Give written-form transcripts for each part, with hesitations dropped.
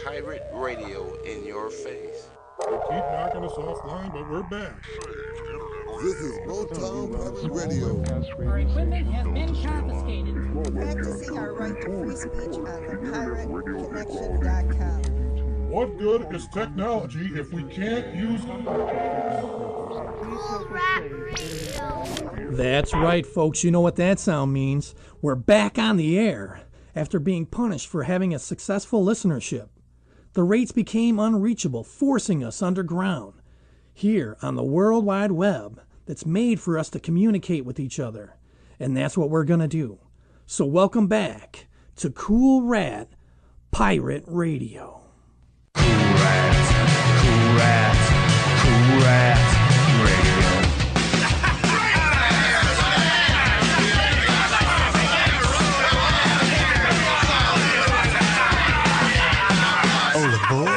pirate radio in your face. They keep knocking us offline, but we're back. This is Motown Pirate Radio. Our equipment has been confiscated. Practicing our right to free speech on thepirateconnection.com. What good is technology if we can't use it? That's right, folks. You know what that sound means. We're back on the air after being punished for having a successful listenership. The rates became unreachable, forcing us underground, here on the World Wide Web that's made for us to communicate with each other. And that's what we're going to do. So welcome back to Cool Rat Pirate Radio. Cool Rat Radio. Oh, the boy.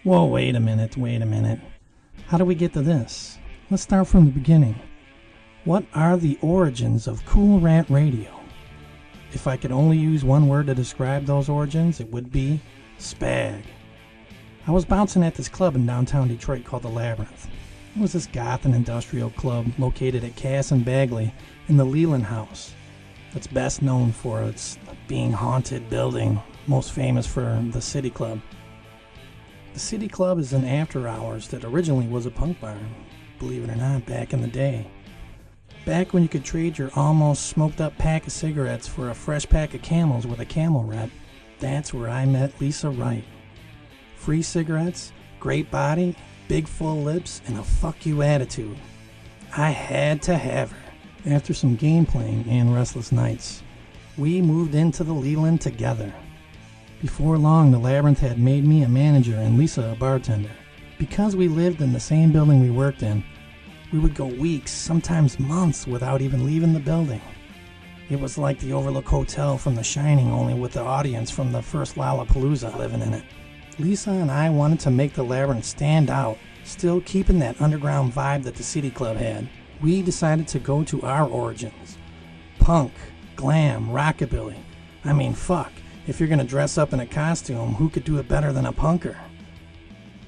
Whoa, wait a minute. How do we get to this? Let's start from the beginning. What are the origins of Cool Rat Radio? If I could only use one word to describe those origins, it would be Spag. I was bouncing at this club in downtown Detroit called the Labyrinth. It was this goth and industrial club located at Cass and Bagley in the Leland House. It's best known for its being haunted building, most famous for the City Club. The City Club is an after-hours that originally was a punk bar, believe it or not, back in the day. Back when you could trade your almost smoked-up pack of cigarettes for a fresh pack of Camels with a Camel rep, that's where I met Lisa Wright. Free cigarettes, great body, big full lips, and a fuck you attitude. I had to have her. After some game playing and restless nights, we moved into the Leland together. Before long, the Labyrinth had made me a manager and Lisa a bartender. Because we lived in the same building we worked in, we would go weeks, sometimes months, without even leaving the building. It was like the Overlook Hotel from The Shining, only with the audience from the first Lollapalooza living in it. Lisa and I wanted to make the Labyrinth stand out, still keeping that underground vibe that the City Club had. We decided to go to our origins. Punk, glam, rockabilly. I mean, fuck. If you're going to dress up in a costume, who could do it better than a punker?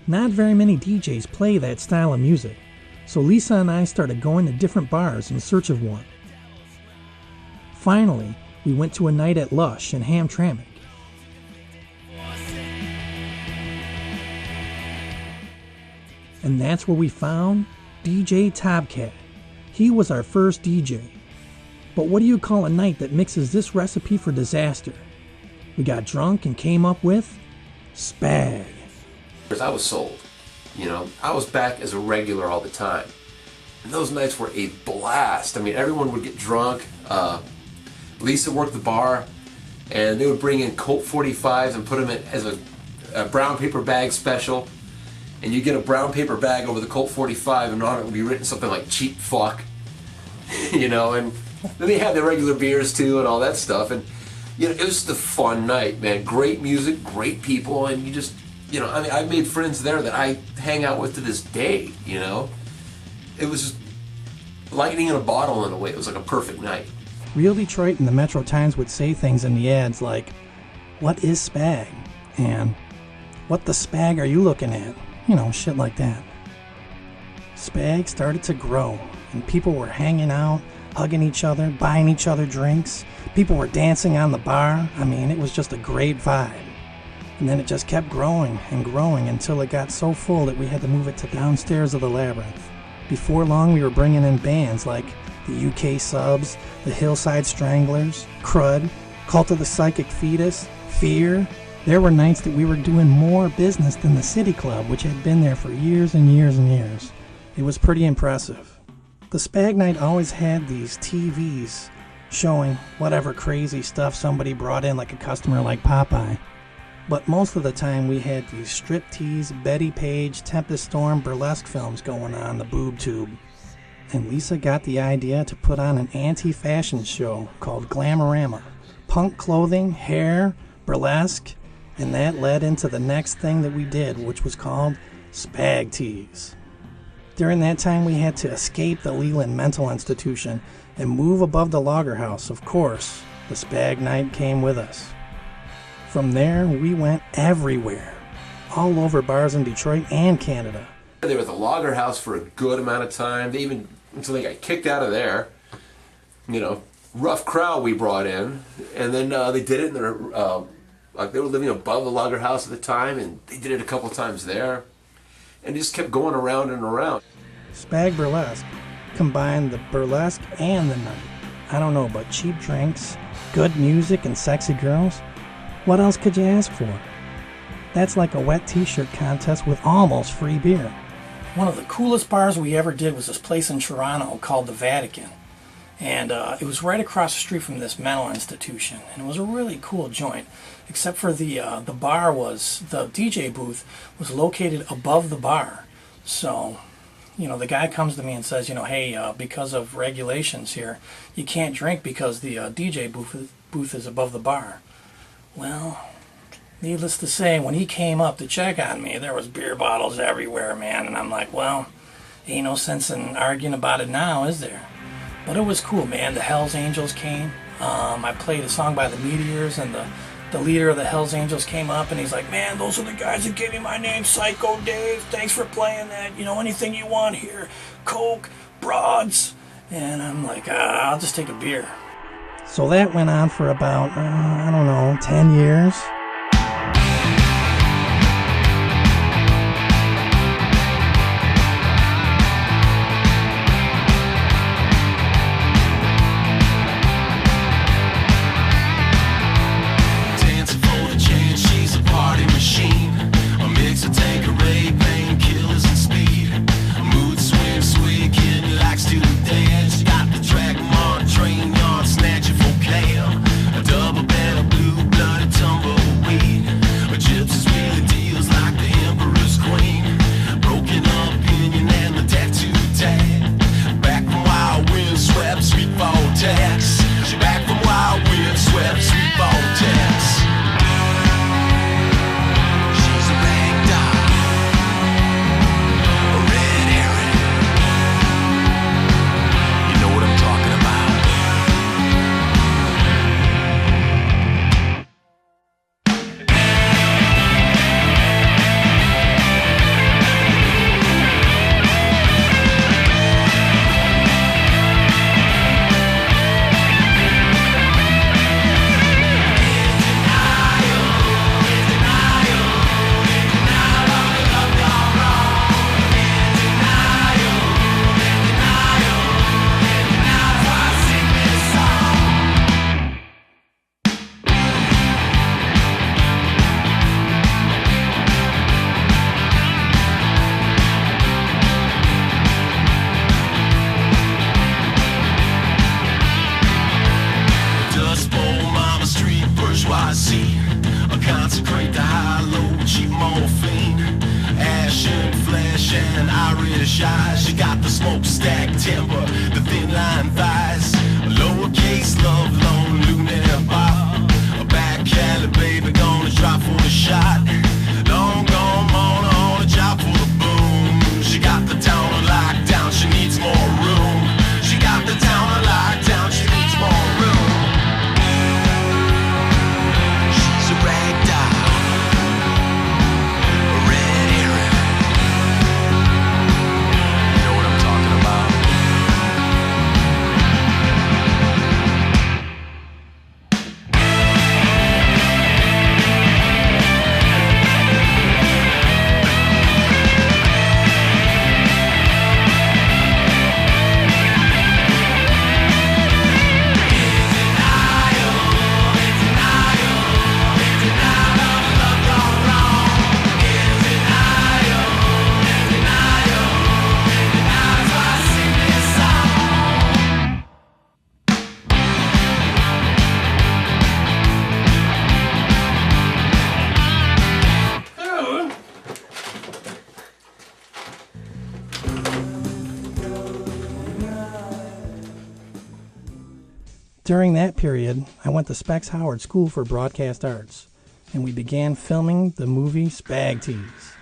Not very many DJs play that style of music, so Lisa and I started going to different bars in search of one. Finally, we went to a night at Lush in Hamtramck. And that's where we found DJ Topcat. He was our first DJ. But what do you call a night that mixes this recipe for disaster? We got drunk and came up with Spag. I was sold. I was back as a regular all the time. And those nights were a blast. I mean, everyone would get drunk. Lisa worked the bar, and they would bring in Colt 45s and put them in as a brown paper bag special. And you get a brown paper bag over the Colt 45, and on it would be written something like cheap fuck. And then they had the regular beers too and all that stuff. And it was just a fun night, man. Great music, great people, and you just, I made friends there that I hang out with to this day, It was just lightning in a bottle in a way. It was like a perfect night. Real Detroit and the Metro Times would say things in the ads like, "What is Spag?" and "What the Spag are you looking at?" Shit like that. Spag started to grow, and people were hanging out, hugging each other, buying each other drinks. People were dancing on the bar. I mean, it was just a great vibe. And then it just kept growing and growing until it got so full that we had to move it to downstairs of the Labyrinth. Before long, we were bringing in bands like the UK Subs, the Hillside Stranglers, Crud, Cult of the Psychic Fetus, Fear. There were nights that we were doing more business than the City Club, which had been there for years and years and years. It was pretty impressive. The Spag Night always had these TVs showing whatever crazy stuff somebody brought in, like a customer like Popeye. But most of the time we had these striptease, Betty Page, Tempest Storm burlesque films going on the boob tube. And Lisa got the idea to put on an anti-fashion show called Glamorama. Punk clothing, hair, burlesque, and that led into the next thing that we did, which was called Spag Tees. During that time we had to escape the Leland Mental Institution and move above the Lager House. Of course, the Spag Night came with us. From there, we went everywhere, all over bars in Detroit and Canada. They were at the Lager House for a good amount of time. They even, until they got kicked out of there. You know, rough crowd we brought in. And then they did it in their, like they were living above the Lager House at the time, and they did it a couple times there. And just kept going around and around. Spag Burlesque combined the burlesque and the night. I don't know, but cheap drinks, good music, and sexy girls. What else could you ask for? That's like a wet t-shirt contest with almost free beer. One of the coolest bars we ever did was this place in Toronto called the Vatican. And it was right across the street from this mental institution. And it was a really cool joint. Except for the bar was, the DJ booth was located above the bar. So, you know, the guy comes to me and says, you know, hey, because of regulations here, you can't drink because the DJ booth is above the bar. Well, needless to say, when he came up to check on me, there was beer bottles everywhere, man. And I'm like, well, ain't no sense in arguing about it now, is there? But it was cool, man. The Hells Angels came. I played a song by the Meteors, and the leader of the Hells Angels came up, and he's like, man, those are the guys that gave me my name, Psycho Dave. Thanks for playing that. You know, anything you want here. Coke, broads. And I'm like, I'll just take a beer. So that went on for about, 10 years. Dancing for the chance, she's a party machine. A mix of Tanqueray, painkillers and speed. A mood swing, sweet kid likes to dance. Got the track on train yard, snatching for cam. A double bed of blue-blooded tumbleweed. A gypsy's wheeling deals like the emperor's queen. Broken opinion and the tattoo tag. Back from wild wind swept, sweet vortex. She back from wild wind swept, sweet vortex. She's a rag doll, a red herring. You know what I'm talking about. Dust Bowl, Mama Street, bourgeoisie. I consecrate the high-low, cheap morphine. Ash and flesh and Irish eyes. She got the smokestack temper, the thin line thighs. A lowercase love, lone lunar bar. A back alley baby gonna drop for the shot. Long gone mona on a job for the boom. She got the town on lockdown, she needs more room. She got the town on lockdown, she needs more room. She's a rag doll, a red herring. You know what During that period, I went to Specs Howard School for Broadcast Arts, and we began filming the movie Spag Tees.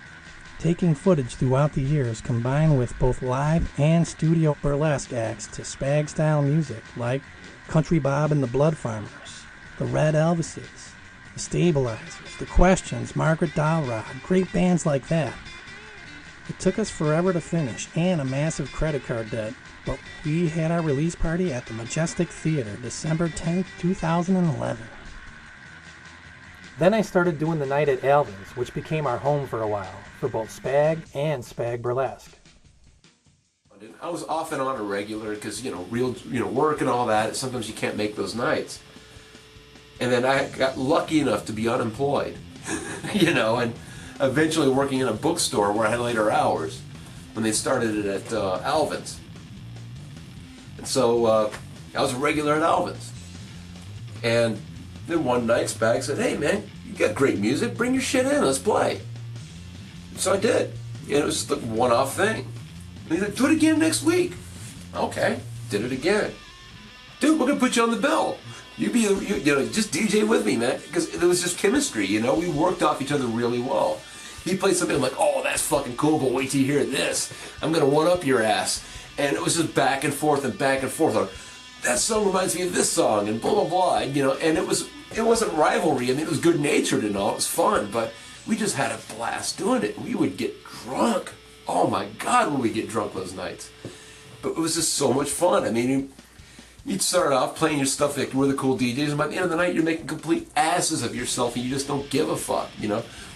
Taking footage throughout the years combined with both live and studio burlesque acts to Spag-style music like Country Bob and the Blood Farmers, the Red Elvises, the Stabilizers, the Questions, Margaret Dowrod, great bands like that. It took us forever to finish and a massive credit card debt, but we had our release party at the Majestic Theater December 10th, 2011. Then I started doing the night at Alvin's, which became our home for a while, for both Spag and Spag Burlesque. I was off and on a regular because, work and all that. Sometimes you can't make those nights. And then I got lucky enough to be unemployed, and eventually working in a bookstore where I had later hours when they started it at Alvin's. And so I was a regular at Alvin's. And then one night Spag said, "Hey man, you got great music, bring your shit in, let's play." So I did. It was just a one-off thing. And he's like, "Do it again next week." Okay, did it again. "Dude, we're gonna put you on the bill. You just DJ with me, man," because it was just chemistry. We worked off each other really well. He played something, I'm like, "Oh, that's fucking cool, but wait till you hear this. I'm gonna one up your ass." And it was just back and forth and back and forth. Like, that song reminds me of this song, and blah blah blah. And it wasn't rivalry. I mean, it was good natured and all. It was fun, but we just had a blast doing it. We would get drunk. Oh my God, would we get drunk those nights? But it was just so much fun. I mean, you'd start off playing your stuff like we're the cool DJs, and by the end of the night, you're making complete asses of yourself, and you just don't give a fuck.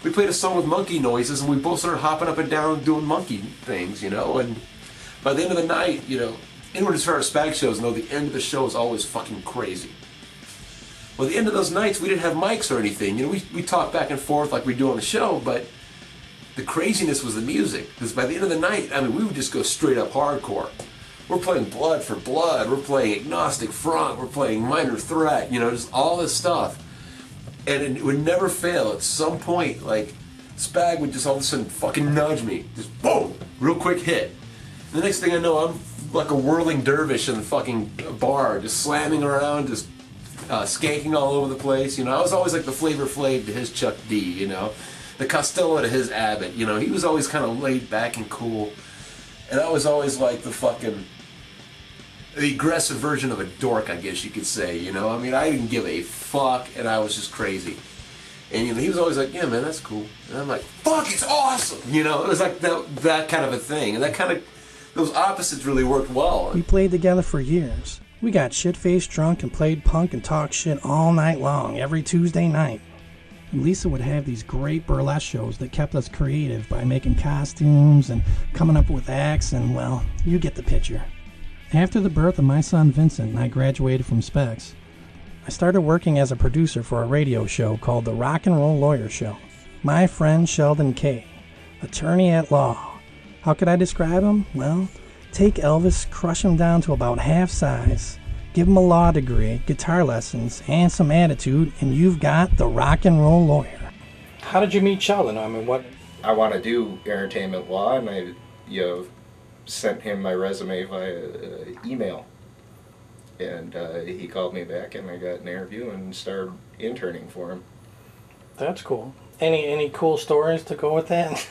We played a song with monkey noises, and we both started hopping up and down doing monkey things. And by the end of the night, anyone who's heard our Spag shows know the end of the show is always fucking crazy. Well, at the end of those nights, we didn't have mics or anything. We talked back and forth like we do on the show, but the craziness was the music. Because by the end of the night, I mean, we would just go straight up hardcore. We're playing Blood for Blood. We're playing Agnostic Front. We're playing Minor Threat. Just all this stuff. And it would never fail. At some point, like, Spag would just all of a sudden fucking nudge me. Just boom, real quick hit. The next thing I know, I'm like a whirling dervish in the fucking bar, just slamming around, just skanking all over the place. I was always like the Flavor Flav to his Chuck D, the Costello to his Abbott. He was always kind of laid back and cool. And I was always like the aggressive version of a dork, I guess you could say, I mean, I didn't give a fuck, and I was just crazy. And, he was always like, "Yeah, man, that's cool." And I'm like, "Fuck, it's awesome!" It was like that kind of a thing. And those opposites really worked well. We played together for years. We got shit-faced drunk and played punk and talked shit all night long, every Tuesday night. And Lisa would have these great burlesque shows that kept us creative by making costumes and coming up with acts, and, well, you get the picture. After the birth of my son Vincent and I graduated from Specs, I started working as a producer for a radio show called The Rock and Roll Lawyer Show. My friend Sheldon Kay, attorney at law. How could I describe him? Well, take Elvis, crush him down to about half size, give him a law degree, guitar lessons, and some attitude, and you've got the rock and roll lawyer. How did you meet Sheldon? I mean, what? I want to do entertainment law, and I, sent him my resume via email. And he called me back, and I got an interview and started interning for him. That's cool. Any cool stories to go with that?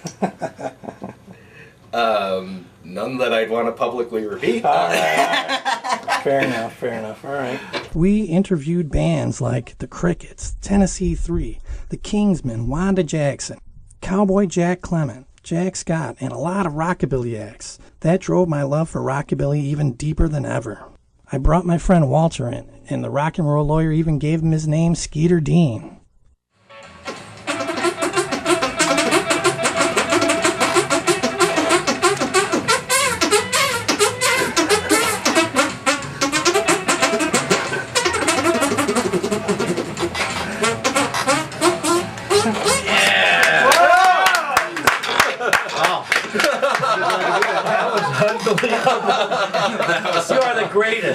None that I'd want to publicly repeat. All right. Fair enough. All right. We interviewed bands like the Crickets, Tennessee 3, the Kingsmen, Wanda Jackson, Cowboy Jack Clement, Jack Scott, and a lot of rockabilly acts. That drove my love for rockabilly even deeper than ever. I brought my friend Walter in, and the rock and roll lawyer even gave him his name, Skeeter Dean.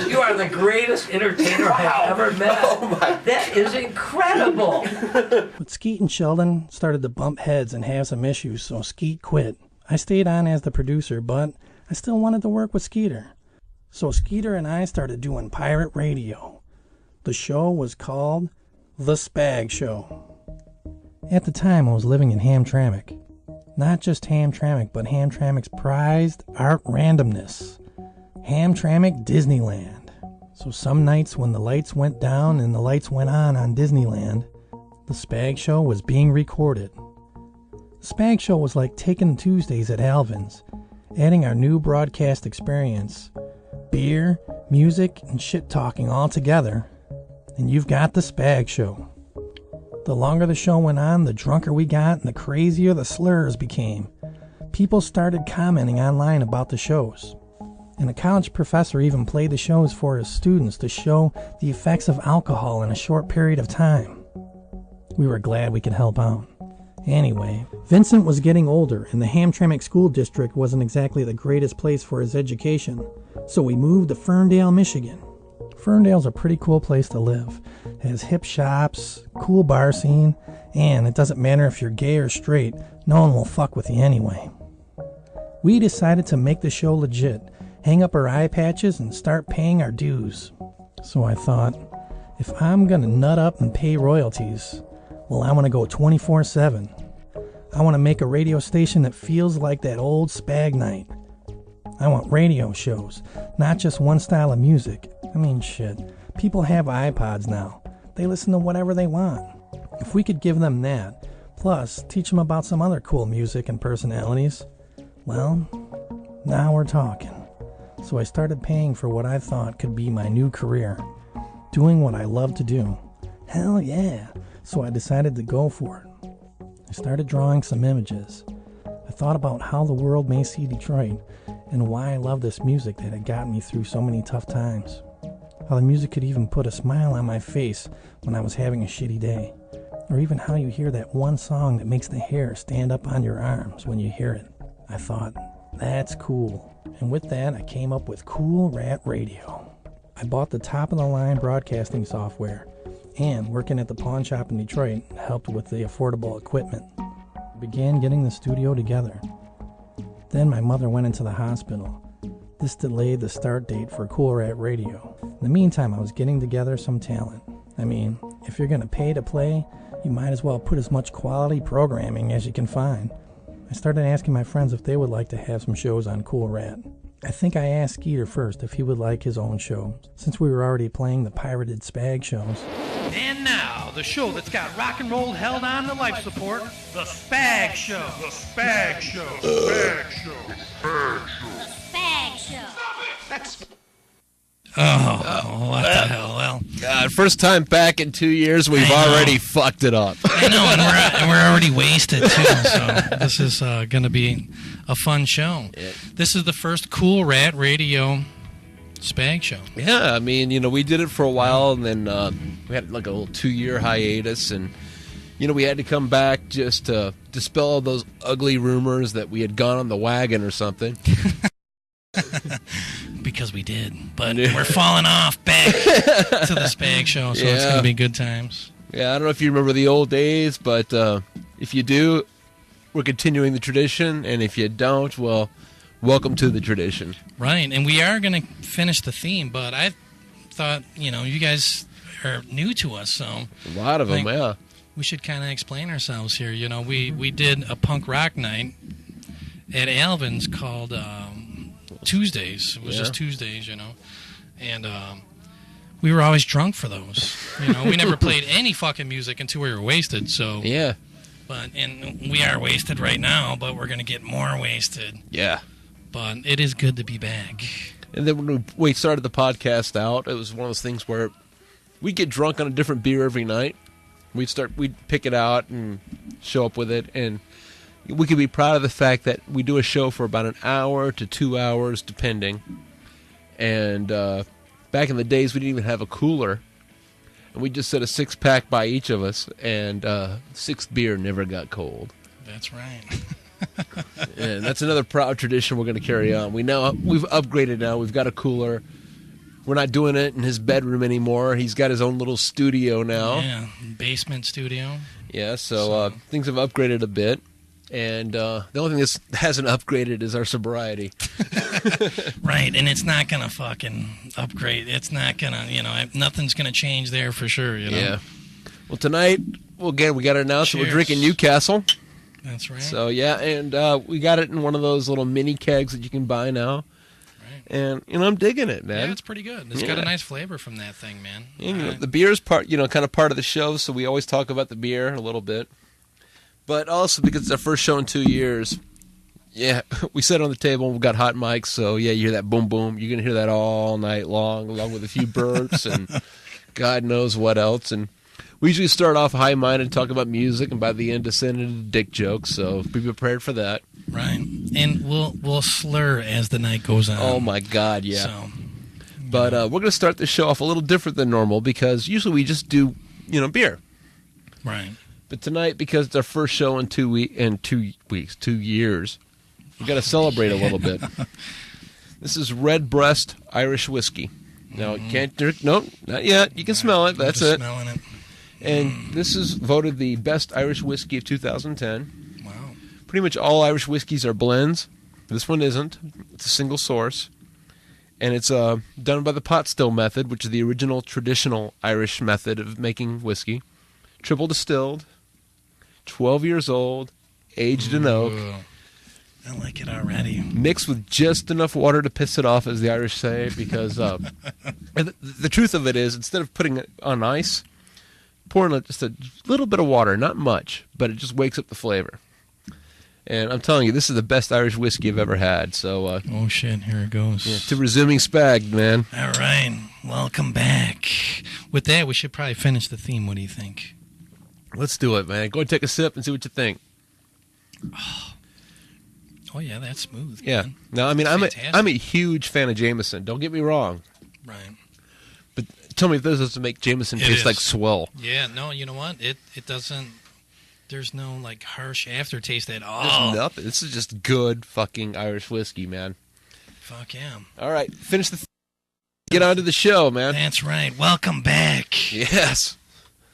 You are the greatest entertainer I've ever met. That is incredible. But Skeet and Sheldon started to bump heads and have some issues, so Skeet quit. I stayed on as the producer, but I still wanted to work with Skeeter. So Skeeter and I started doing pirate radio. The show was called The Spag Show. At the time, I was living in Hamtramck. Not just Hamtramck, but Hamtramck's prized art randomness. Hamtramck Disneyland. So some nights when the lights went down and the lights went on Disneyland, the Spag Show was being recorded. The Spag Show was like taking Tuesdays at Alvin's, adding our new broadcast experience. Beer, music, and shit-talking all together, and you've got the Spag Show. The longer the show went on, the drunker we got and the crazier the slurs became. People started commenting online about the shows. And a college professor even played the shows for his students to show the effects of alcohol in a short period of time. We were glad we could help out. Anyway, Vincent was getting older, and the Hamtramck School District wasn't exactly the greatest place for his education, so we moved to Ferndale, Michigan. Ferndale's a pretty cool place to live. It has hip shops, cool bar scene, and it doesn't matter if you're gay or straight, no one will fuck with you anyway. We decided to make the show legit, hang up our eye patches, and start paying our dues. So I thought, if I'm gonna nut up and pay royalties, well, I want to go 24/7. I want to make a radio station that feels like that old Spag night. I want radio shows, not just one style of music. I mean, shit. People have iPods now. They listen to whatever they want. If we could give them that, plus teach them about some other cool music and personalities, well, now we're talking. So I started paying for what I thought could be my new career, doing what I love to do. Hell yeah. So I decided to go for it. I started drawing some images. I thought about how the world may see Detroit and why I love this music that had gotten me through so many tough times. How the music could even put a smile on my face when I was having a shitty day. Or even how you hear that one song that makes the hair stand up on your arms when you hear it. I thought, that's cool. And with that, I came up with Cool Rat Radio. I bought the top-of-the-line broadcasting software, and working at the pawn shop in Detroit helped with the affordable equipment. I began getting the studio together. Then my mother went into the hospital. This delayed the start date for Cool Rat Radio. In the meantime, I was getting together some talent. I mean, if you're going to pay to play, you might as well put as much quality programming as you can find. I started asking my friends if they would like to have some shows on Cool Rat. I think I asked Skeeter first if he would like his own show, since we were already playing the pirated Spag shows. And now, the show that's got rock and roll held on to life support, The Spag Show. The Spag Show. The Spag Show. The Spag Show. The Spag Show. That's... Oh, what the hell? Well, God, first time back in 2 years, we've already fucked it up. I know, and we're already wasted, too, so this is going to be a fun show. Yeah. This is the first Cool Rat Radio Spag show. Yeah, I mean, you know, we did it for a while, and then we had like a little 2-year hiatus, and, you know, we had to come back just to dispel all those ugly rumors that we had gone on the wagon or something. Because we did, but we're falling off back to the Spag show, so it's going to be good times. Yeah, I don't know if you remember the old days, but if you do, we're continuing the tradition, and if you don't, well, welcome to the tradition. Right, and we are going to finish the theme, but I thought, you know, you guys are new to us, so... A lot of them, yeah. We should kind of explain ourselves here. You know, we did a punk rock night at Alvin's called... Tuesdays. It was just Tuesdays, you know. And we were always drunk for those. You know, we never played any fucking music until we were wasted, so... Yeah. And we are wasted right now, but we're going to get more wasted. Yeah. But it is good to be back. And then when we started the podcast out, it was one of those things where we'd get drunk on a different beer every night. We'd pick it out and show up with it, and... we could be proud of the fact that we do a show for about an hour to 2 hours, depending. And back in the days, we didn't even have a cooler. And we just set a 6-pack by each of us, and sixth beer never got cold. That's right. And that's another proud tradition we're going to carry on. We've upgraded now. We've got a cooler. We're not doing it in his bedroom anymore. He's got his own little studio now. Yeah, basement studio. Yeah, so things have upgraded a bit. And the only thing that hasn't upgraded is our sobriety. Right, and it's not gonna fucking upgrade. It's not gonna, nothing's gonna change there for sure. Yeah. Well, tonight, we got it announced that we're drinking Newcastle. That's right. So, yeah, and we got it in one of those little mini kegs that you can buy now. And, I'm digging it, man. Yeah, it's pretty good. It's got a nice flavor from that thing, man. And, the beer is kind of part of the show, so we always talk about the beer a little bit. But also because it's our first show in 2 years, we sit on the table and we've got hot mics, so, you hear that boom, boom. You're going to hear that all night long, along with a few burps and God knows what else. And we usually start off high-minded, talk about music, and by the end descend into dick jokes, so be prepared for that. Right. And we'll slur as the night goes on. Oh, my God, yeah. So, but we're going to start the show off a little different than normal because usually we just do, beer. Right. But tonight, because it's our first show in 2 years, we got to celebrate a little bit. This is Redbreast Irish whiskey. Now, you can't drink. No, not yet. You can smell it. That's it. Smelling it. And this is voted the best Irish whiskey of 2010. Wow. Pretty much all Irish whiskeys are blends. This one isn't. It's a single source. And it's done by the pot still method, which is the original traditional Irish method of making whiskey. Triple distilled, 12 years old, aged in oak. I like it already. Mixed with just enough water to piss it off, as the Irish say, because the truth of it is, instead of putting it on ice, pour in just a little bit of water, not much, but it just wakes up the flavor. And I'm telling you, this is the best Irish whiskey I've ever had. So, oh shit, here it goes. Yeah, to resuming Spag, man. All right, welcome back. With that, we should probably finish the theme. What do you think? Let's do it, man. Go and take a sip and see what you think. Oh yeah, that's smooth. Yeah. Man. No, I mean, I'm a huge fan of Jameson. Don't get me wrong. Right. But tell me if this doesn't make Jameson taste like swell. Yeah. No, you know what? It doesn't. There's no like harsh aftertaste at all. There's nothing. This is just good fucking Irish whiskey, man. Fuck yeah. All right, finish the. Get on to the show, man. That's right. Welcome back. Yes.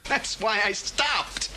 That's why I stopped.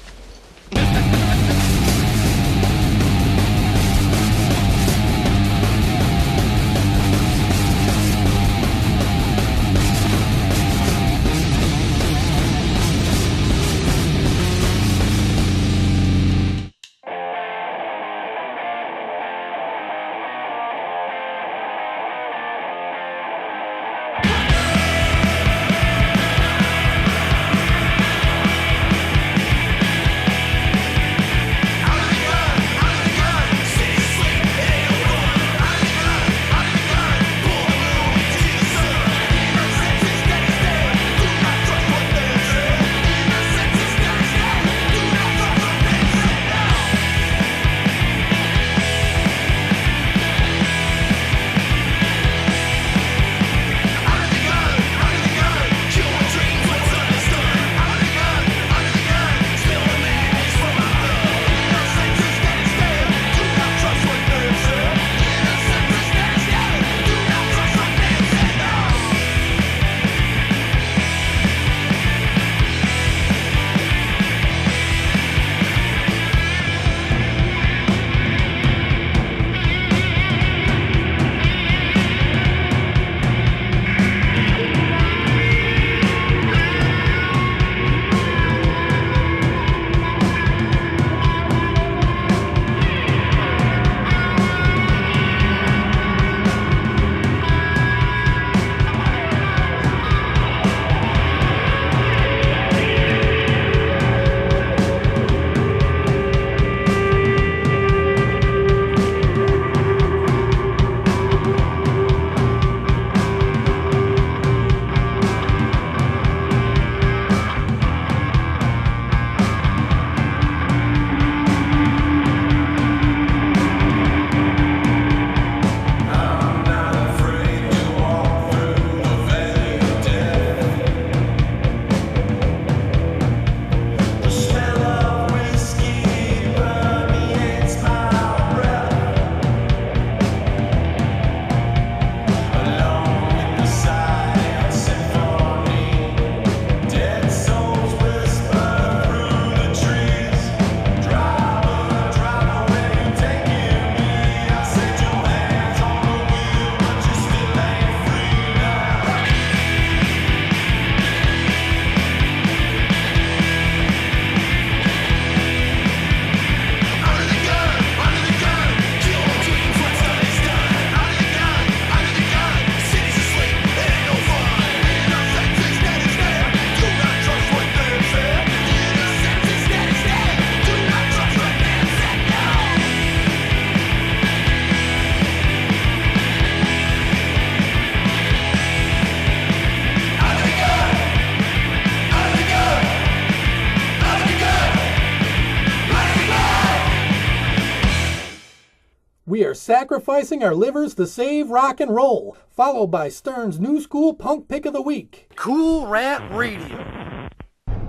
We are sacrificing our livers to save rock and roll, followed by Stern's New School Punk Pick of the Week. Cool Rat Radio.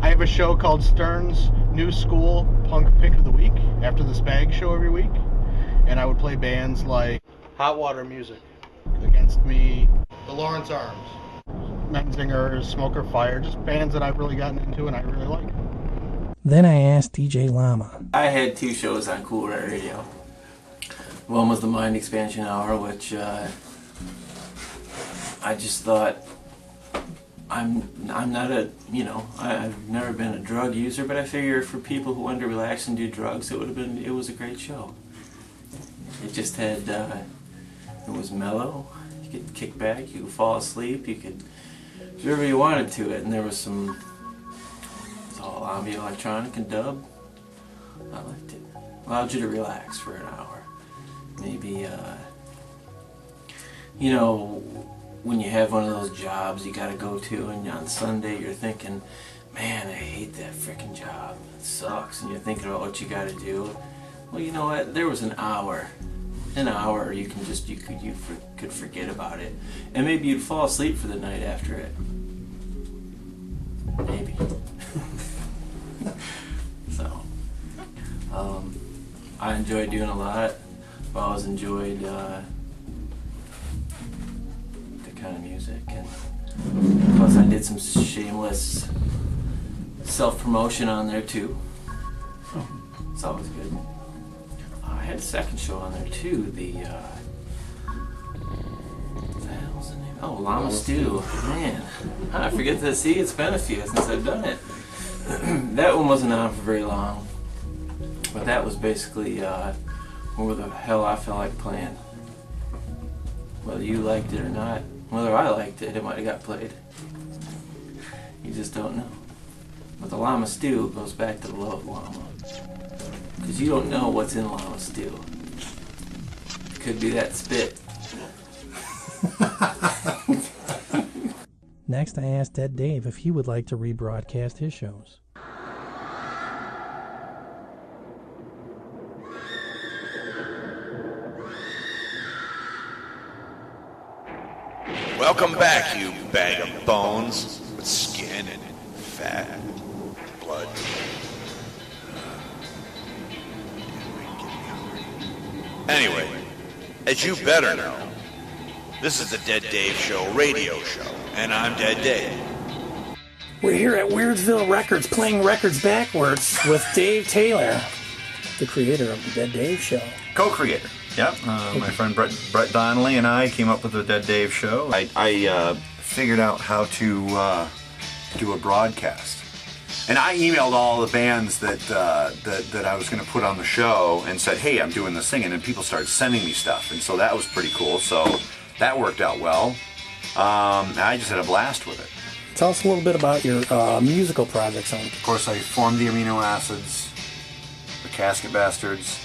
I have a show called Stern's New School Punk Pick of the Week after the Spag show every week. And I would play bands like Hot Water Music, Against Me, The Lawrence Arms, Menzingers, Smoker Fire, just bands that I've really gotten into and I really like. Then I asked DJ Llama. I had 2 shows on Cool Rat Radio. One was the Mind Expansion Hour, which I just thought, I'm not a, I've never been a drug user, but I figure for people who wanted to relax and do drugs, it was a great show. It just had, it was mellow, you could kick back, you could fall asleep, you could do whatever you wanted to it, and there was some, it's all ambient electronic and dub. I liked it. Allowed you to relax for an hour. Maybe, when you have one of those jobs you gotta go to and on Sunday you're thinking, man, I hate that frickin' job, it sucks, and you're thinking about what you gotta do. Well, you know what, there was an hour you could forget about it, and maybe you'd fall asleep for the night after it. Maybe. So, I enjoyed doing a lot. I've always enjoyed the kind of music, and plus I did some shameless self-promotion on there too. It's always good. I had a second show on there too, what the hell was the name? Oh, Llama Stew. Man, I forget to see, it's been a few since I've done it. That one wasn't on for very long, but that was basically where the hell I felt like playing. Whether you liked it or not, whether I liked it, it might have got played. You just don't know. But the Llama Stew goes back to the love of llama. Because you don't know what's in llama stew. It could be that spit. Next, I asked Dead Dave if he would like to rebroadcast his shows. Welcome back, you bag of bones with skin and fat and blood. Anyway, as you better know, this is the Dead Dave Show radio show, and I'm Dead Dave. We're here at Weirdsville Records playing records backwards with Dave Taylor, the creator of the Dead Dave Show. Co-creator. Yep, my friend Brett Donnelly and I came up with the Dead Dave Show. I figured out how to do a broadcast, and I emailed all the bands that I was going to put on the show and said, "Hey, I'm doing this thing," and then people started sending me stuff, and so that was pretty cool. So that worked out well. I just had a blast with it. Tell us a little bit about your musical projects. Of course, I formed the Amino Acids, the Casket Bastards.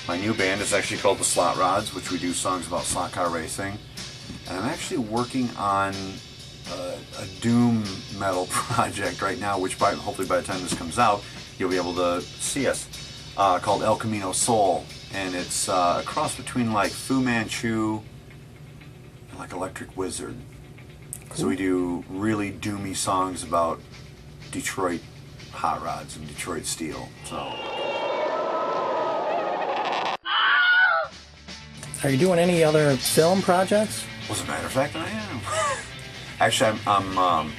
My new band is actually called the Slot Rods, which we do songs about slot car racing. And I'm actually working on a doom metal project right now, which hopefully by the time this comes out, you'll be able to see us, called El Camino Soul. And it's a cross between like Fu Manchu and like Electric Wizard. Cool. So we do really doomy songs about Detroit hot rods and Detroit steel. So. Are you doing any other film projects? As a matter of fact, I am. Actually, I'm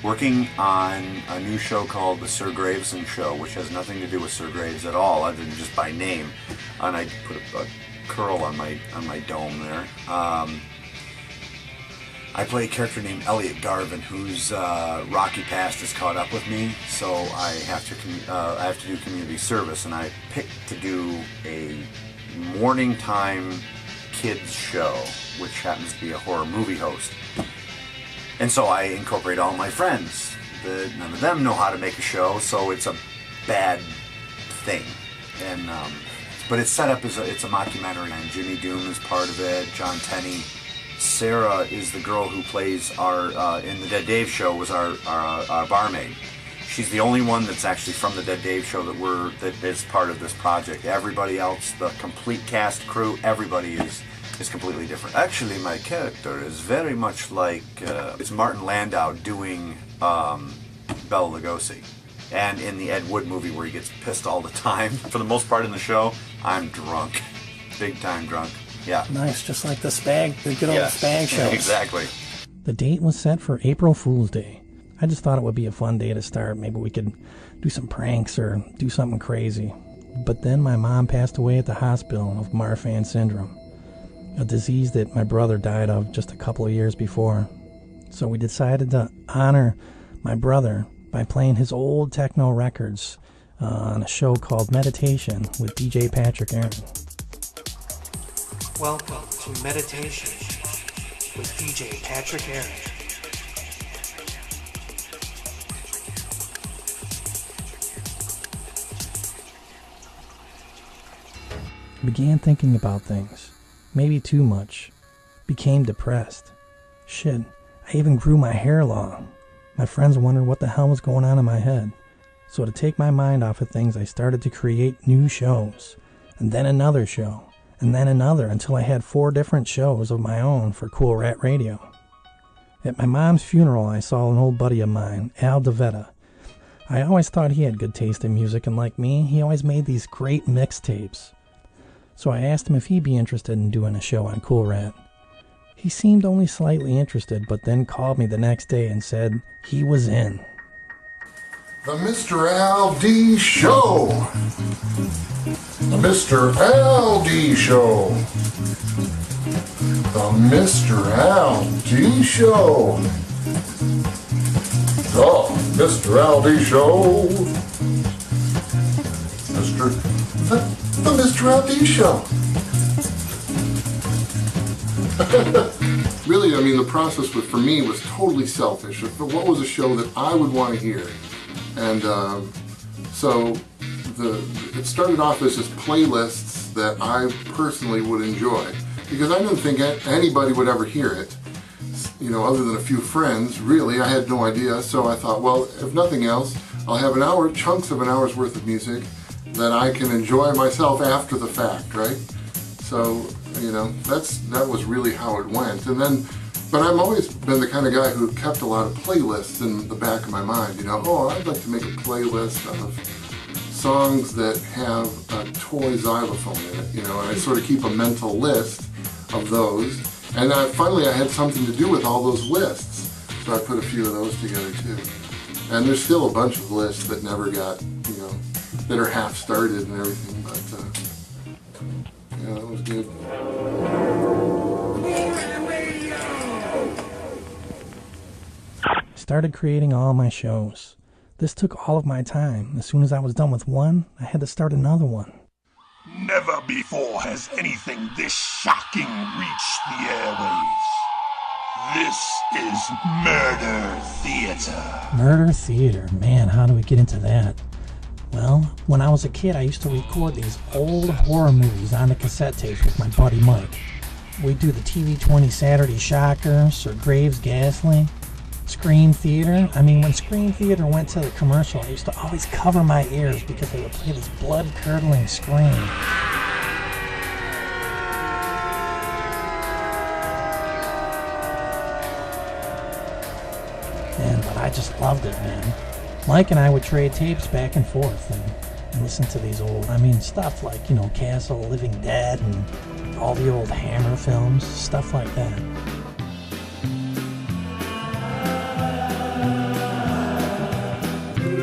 working on a new show called The Sir Graveson Show, which has nothing to do with Sir Graves at all, other than just by name. And I put a curl on my dome there. I play a character named Elliot Garvin, whose rocky past has caught up with me, so I have to do community service, and I picked to do a morning time kids show, which happens to be a horror movie host. And so I incorporate all my friends. None of them know how to make a show, so it's a bad thing. And but it's set up as it's a mockumentary, and Jimmy Doom is part of it. John Tenney, Sarah is the girl who plays our in the Dead Dave Show was our barmaid, She's the only one that's actually from the Dead Dave show that is part of this project. Everybody else, the complete cast, crew, everybody is completely different. Actually, my character is very much like it's Martin Landau doing Bela Lugosi. And in the Ed Wood movie where he gets pissed all the time. For the most part in the show, I'm drunk. Big time drunk. Yeah. Nice, just like the good old Spag shows. Exactly. The date was set for April Fool's Day. I just thought it would be a fun day to start. Maybe we could do some pranks or do something crazy. But then my mom passed away at the hospital of Marfan syndrome, a disease that my brother died of just a couple of years before. So we decided to honor my brother by playing his old techno records on a show called Meditation with DJ Patrick Aaron. Welcome to Meditation with DJ Patrick Aaron. Began thinking about things, maybe too much. Became depressed. Shit, I even grew my hair long. My friends wondered what the hell was going on in my head. So to take my mind off of things, I started to create new shows, and then another show, and then another, until I had 4 different shows of my own for Cool Rat Radio. At my mom's funeral, I saw an old buddy of mine, Al DeVetta. I always thought he had good taste in music, and like me, he always made these great mixtapes. So I asked him if he'd be interested in doing a show on Cool Rat. He seemed only slightly interested, but then called me the next day and said he was in. The Mr. Al D. Show. The Mr. Al D. Show. The Mr. Al D. Show. The Mr. Al D. Show. The Mr. Al D. Show. Really, I mean, the process for me was totally selfish. What was a show that I would want to hear? And so it started off as just playlists that I personally would enjoy, because I didn't think anybody would ever hear it, you know, other than a few friends. Really, I had no idea. So I thought, well, if nothing else, I'll have chunks of an hour's worth of music that I can enjoy myself after the fact, right? So, you know, that was really how it went. And then, but I've always been the kind of guy who kept a lot of playlists in the back of my mind, you know. Oh, I'd like to make a playlist of songs that have a toy xylophone in it, you know, and I sort of keep a mental list of those. And finally I had something to do with all those lists, so I put a few of those together too. And there's still a bunch of lists that never got, you know, that are half started and everything, but yeah, that was good. Started creating all my shows. This took all of my time. As soon as I was done with one, I had to start another one. Never before has anything this shocking reached the airwaves. This is Murder Theater. Murder Theater. Man, how do we get into that? Well, when I was a kid, I used to record these old horror movies on the cassette tapes with my buddy Mike. We'd do the TV-20 Saturday Shockers or Graves Ghastly. Scream Theater. I mean, when Scream Theater went to the commercial, I used to always cover my ears because they would play this blood-curdling scream. Man, but I just loved it, man. Mike and I would trade tapes back and forth and listen to these old, I mean, stuff like, you know, Castle, Living Dead, and all the old Hammer films, stuff like that.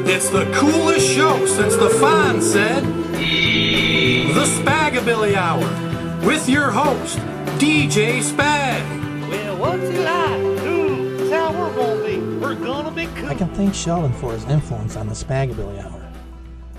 It's the coolest show since the Fonz said, The Spagabilly Hour, with your host, DJ Spag. Well, what's it like? Ooh, that's how we're gonna be. We're gonna be cool. I can thank Sheldon for his influence on the Spagabilly Hour.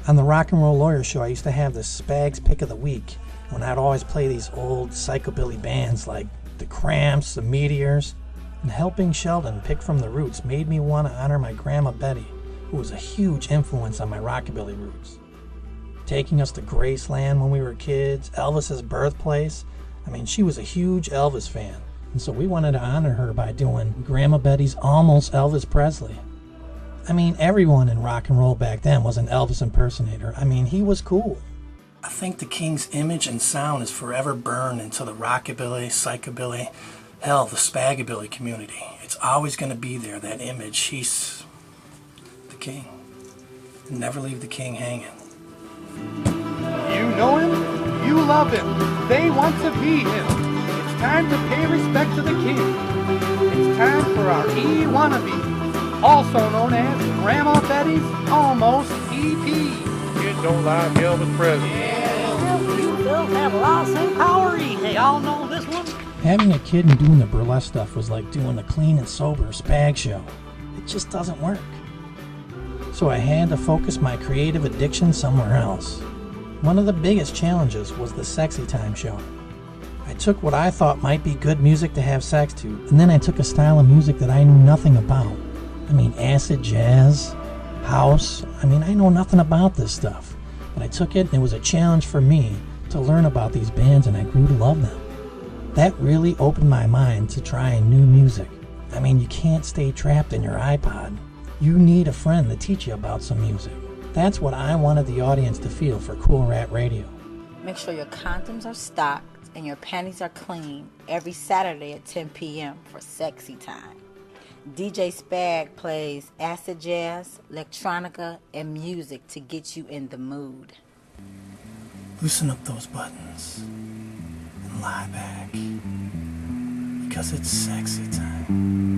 On the Rock and Roll Lawyer Show, I used to have the Spag's Pick of the Week, when I'd always play these old psychobilly bands like the Cramps, the Meteors, and helping Sheldon pick from the roots made me want to honor my Grandma Betty, who was a huge influence on my rockabilly roots. Taking us to Graceland when we were kids, Elvis's birthplace. I mean, she was a huge Elvis fan, and so we wanted to honor her by doing Grandma Betty's Almost Elvis Presley. I mean, everyone in rock and roll back then was an Elvis impersonator. I mean, he was cool. I think the King's image and sound is forever burned into the rockabilly, psychobilly, hell, the spagabilly community. It's always going to be there, that image. He's the King. Never leave the King hanging. You know him, you love him, they want to be him. It's time to pay respect to the King. It's time for our E wannabe, also known as Grandma Betty's Almost EP. Kids don't like Elvis Presley. They'll have lots of power. They all know this one. Having a kid and doing the burlesque stuff was like doing a clean and sober spag show. It just doesn't work. So I had to focus my creative addiction somewhere else. One of the biggest challenges was the Sexy Time show. I took what I thought might be good music to have sex to, and then I took a style of music that I knew nothing about. I mean, acid jazz, house. I mean, I know nothing about this stuff. But I took it and it was a challenge for me to learn about these bands, and I grew to love them. That really opened my mind to trying new music. I mean, you can't stay trapped in your iPod. You need a friend to teach you about some music. That's what I wanted the audience to feel for Cool Rat Radio. Make sure your condoms are stocked and your panties are clean every Saturday at 10 p.m. for Sexy Time. DJ Spag plays acid jazz, electronica, and music to get you in the mood. Loosen up those buttons and lie back, because it's sexy time.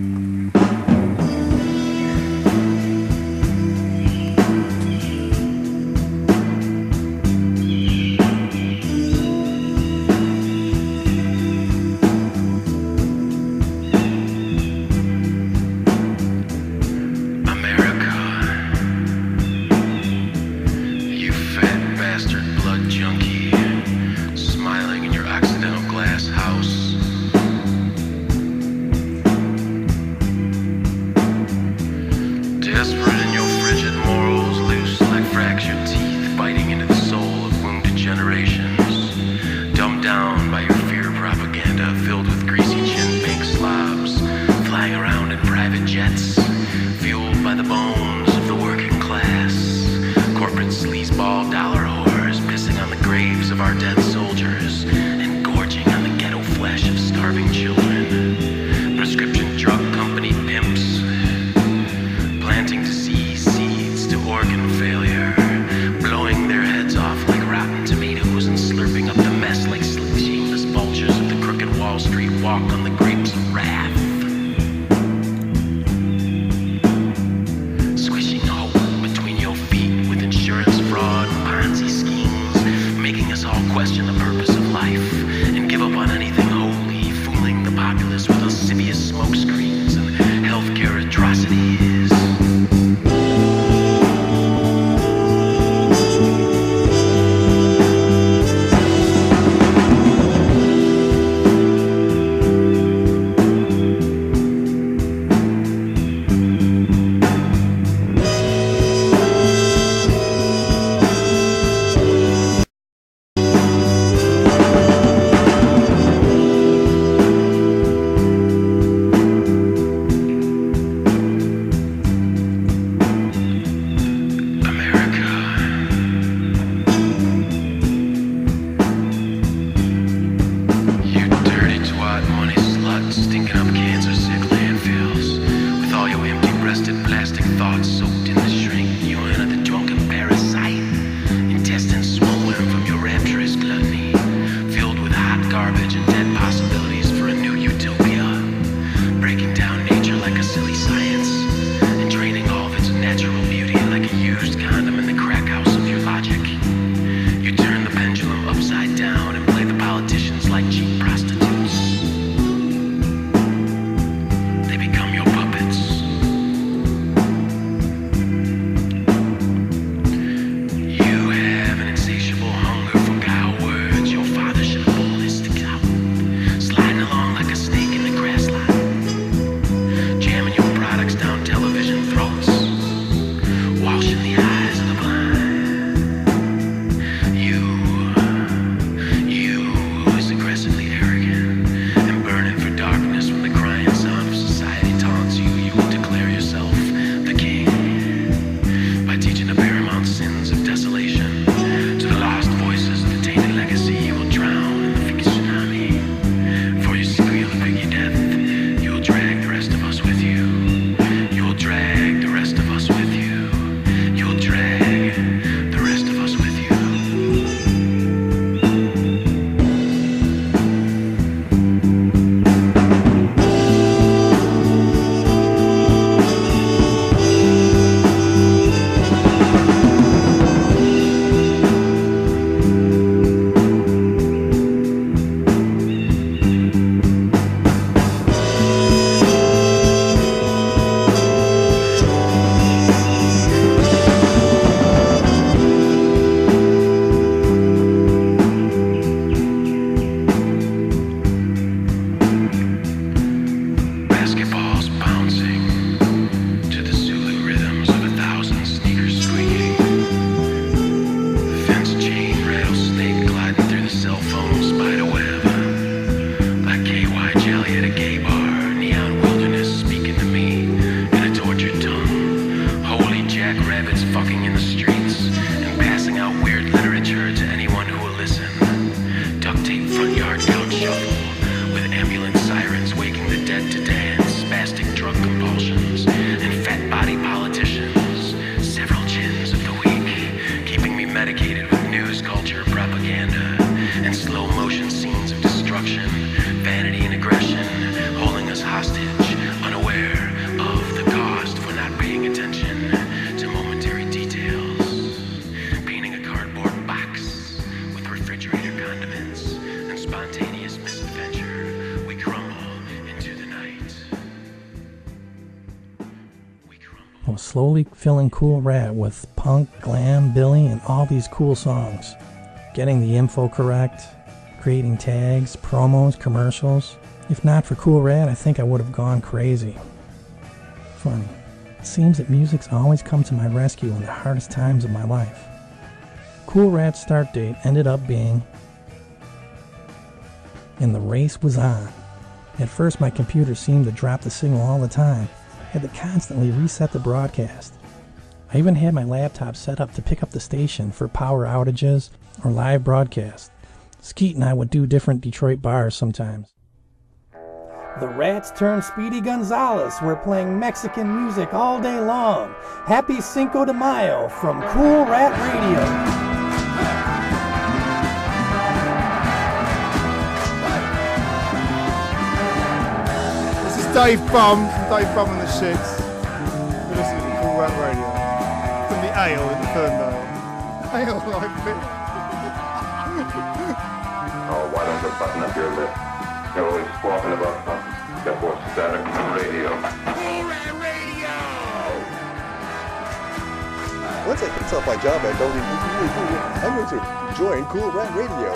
I was slowly filling Cool Rat with punk, glam, Billy, and all these cool songs. Getting the info correct, creating tags, promos, commercials. If not for Cool Rat, I think I would have gone crazy. Funny. It seems that music's always come to my rescue in the hardest times of my life. Cool Rat's start date ended up being... and the race was on. At first my computer seemed to drop the signal all the time. I had to constantly reset the broadcast. I even had my laptop set up to pick up the station for power outages or live broadcast. Skeet and I would do different Detroit bars sometimes. The Rats turned Speedy Gonzales. We're playing Mexican music all day long. Happy Cinco de Mayo from Cool Rat Radio. Dave Bum from Dave Bum and the Shits. We're listening to Cool Rat Radio. From the Ale in Ferndale. Ale like this. Oh, why don't you button up your lip? You're always squawking about something. Get more static on the radio. Cool Rat Radio! Once I fix up my job, I'm going to join Cool Rat Radio.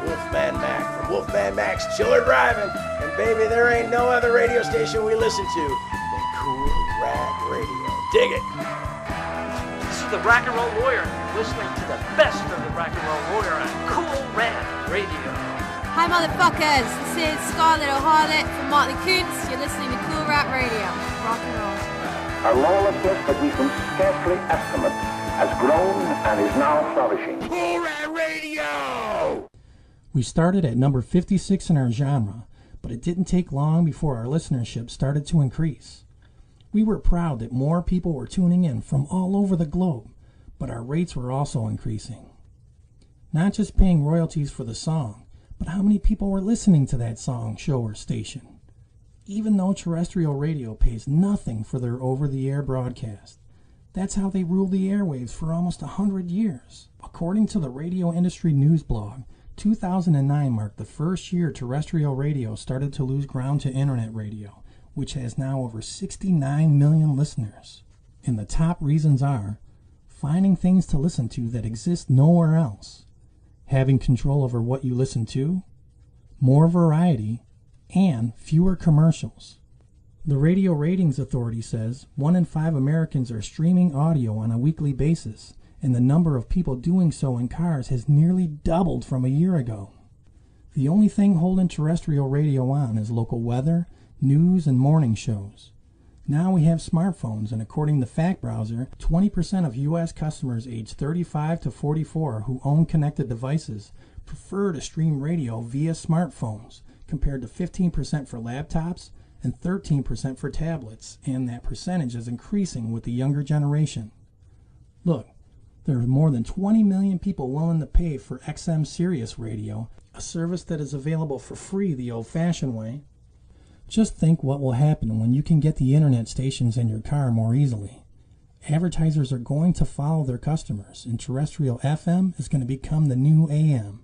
Wolfman Mac from Wolfman Mac's Chiller Driving. And baby, there ain't no other radio station we listen to than Cool Rat Radio. Dig it! This is the Rock and Roll Lawyer. You're listening to the best of the Rock and Roll Lawyer on Cool Rat Radio. Hi motherfuckers, this is Scarlett O'Harlett from Motley Coons. You're listening to Cool Rat Radio. Rock and roll. A lawlessness that we can scarcely estimate has grown and is now flourishing. Cool Rat Radio! We started at number 56 in our genre, but it didn't take long before our listenership started to increase. We were proud that more people were tuning in from all over the globe, but our rates were also increasing. Not just paying royalties for the song, but how many people were listening to that song, show, or station. Even though terrestrial radio pays nothing for their over-the-air broadcast, that's how they ruled the airwaves for almost 100 years. According to the Radio Industry News blog, 2009 marked the first year terrestrial radio started to lose ground to internet radio, which has now over 69 million listeners. And the top reasons are finding things to listen to that exist nowhere else, having control over what you listen to, more variety, and fewer commercials. The Radio Ratings Authority says 1 in 5 Americans are streaming audio on a weekly basis, and the number of people doing so in cars has nearly doubled from a year ago. The only thing holding terrestrial radio on is local weather, news, and morning shows. Now we have smartphones, and according to Fact Browser, 20% of U.S. customers aged 35 to 44 who own connected devices prefer to stream radio via smartphones, compared to 15% for laptops and 13% for tablets, and that percentage is increasing with the younger generation. Look, there are more than 20 million people willing to pay for XM Sirius Radio, a service that is available for free the old-fashioned way. Just think what will happen when you can get the internet stations in your car more easily. Advertisers are going to follow their customers, and terrestrial FM is going to become the new AM.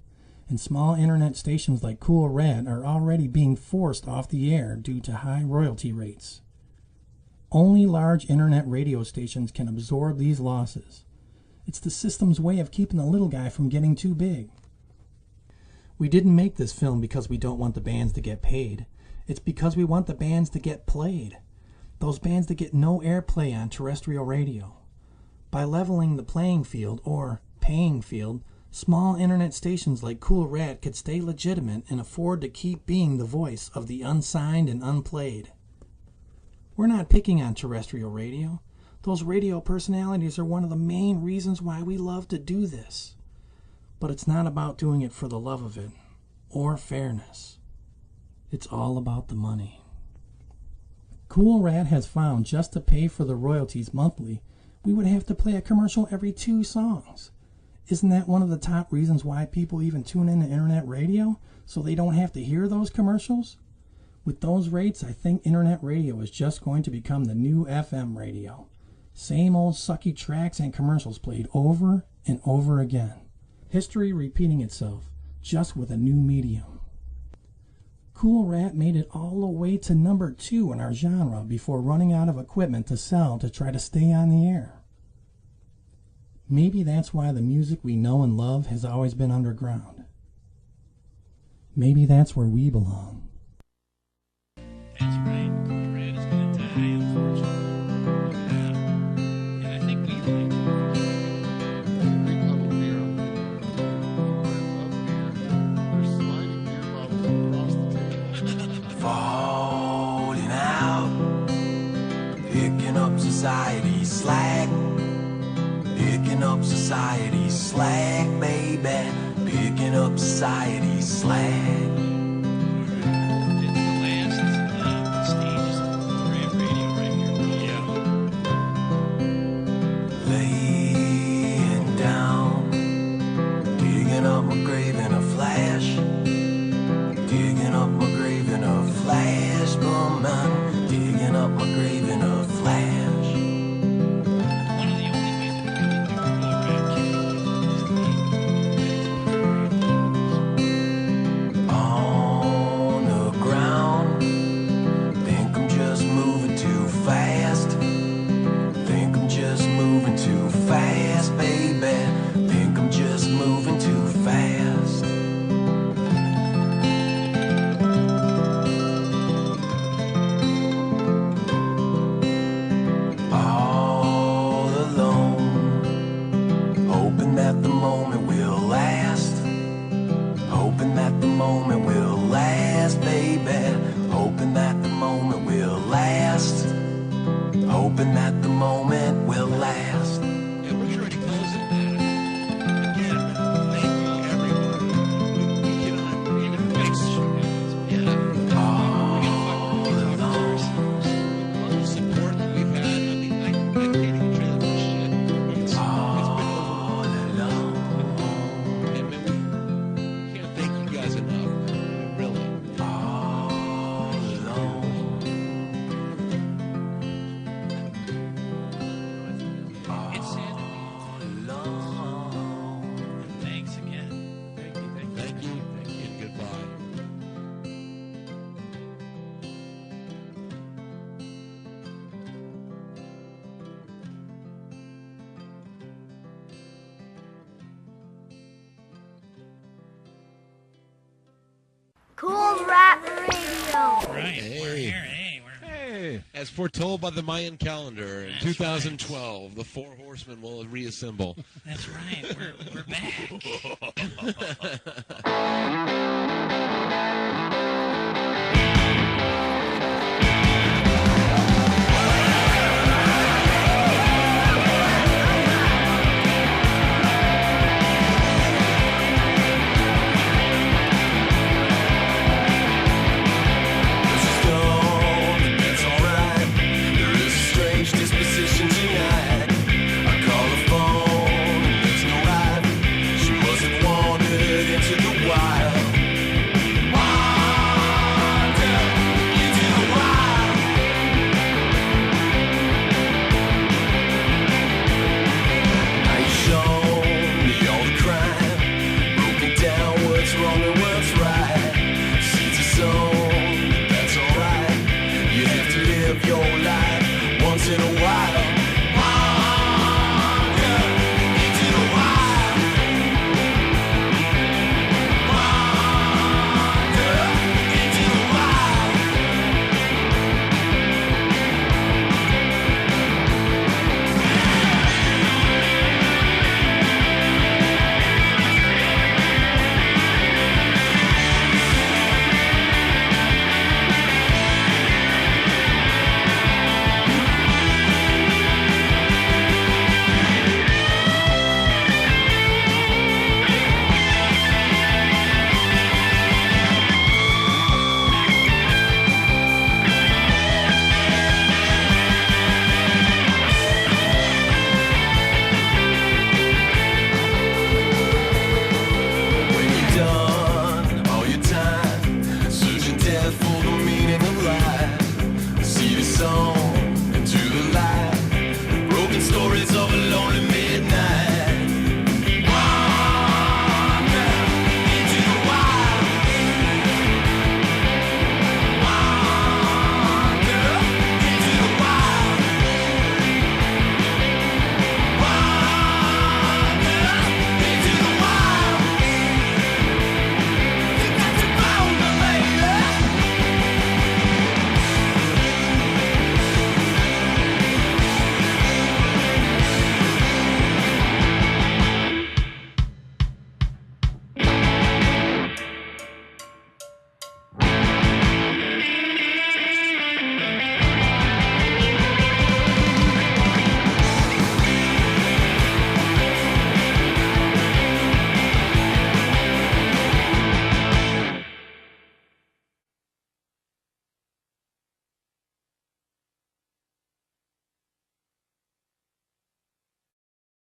And small internet stations like Cool Rat are already being forced off the air due to high royalty rates. Only large internet radio stations can absorb these losses. It's the system's way of keeping the little guy from getting too big. We didn't make this film because we don't want the bands to get paid. It's because we want the bands to get played. Those bands that get no airplay on terrestrial radio. By leveling the playing field, or paying field, small internet stations like Cool Rat could stay legitimate and afford to keep being the voice of the unsigned and unplayed. We're not picking on terrestrial radio. Those radio personalities are one of the main reasons why we love to do this. But it's not about doing it for the love of it, or fairness. It's all about the money. Cool Rat has found just to pay for the royalties monthly, we would have to play a commercial every 2 songs. Isn't that one of the top reasons why people even tune into internet radio? So they don't have to hear those commercials? With those rates, I think internet radio is just going to become the new FM radio. Same old sucky tracks and commercials played over and over again. History repeating itself, just with a new medium. Cool Rat made it all the way to number 2 in our genre before running out of equipment to sell to try to stay on the air. Maybe that's why the music we know and love has always been underground. Maybe that's where we belong. That's right. Cool Rat is going to die, unfortunately. Yeah. And I think we like Big puddle of beer on the There's sliding beer bottles across the table. Falling out, picking up society's slack, picking up society's slack, baby, picking up society's slack. Laying down, digging up my grave in a flash, digging up my grave in a flash, boom, man, digging up my grave in a flash. On the ground, think I'm just moving too fast, think I'm just moving too fast, baby, think I'm just moving too fast. All alone, hoping that the moment will last, hoping that the moment will last, baby, hoping that the moment will last, hoping that the moment will last. And we're trying to close it, man. Again, thank you, everybody. We cannot, make sure. Yeah. All alone. The support that we've had, I mean, I can't even tell you shit. It's been overwhelming. And man, we can't thank you guys enough. Really. All alone. It's sad to me. Thanks again. Thank you, and goodbye. Cool Rat Radio. Right. Hey. As foretold by the Mayan calendar in 2012, the Four Horsemen will reassemble. That's right. We're back.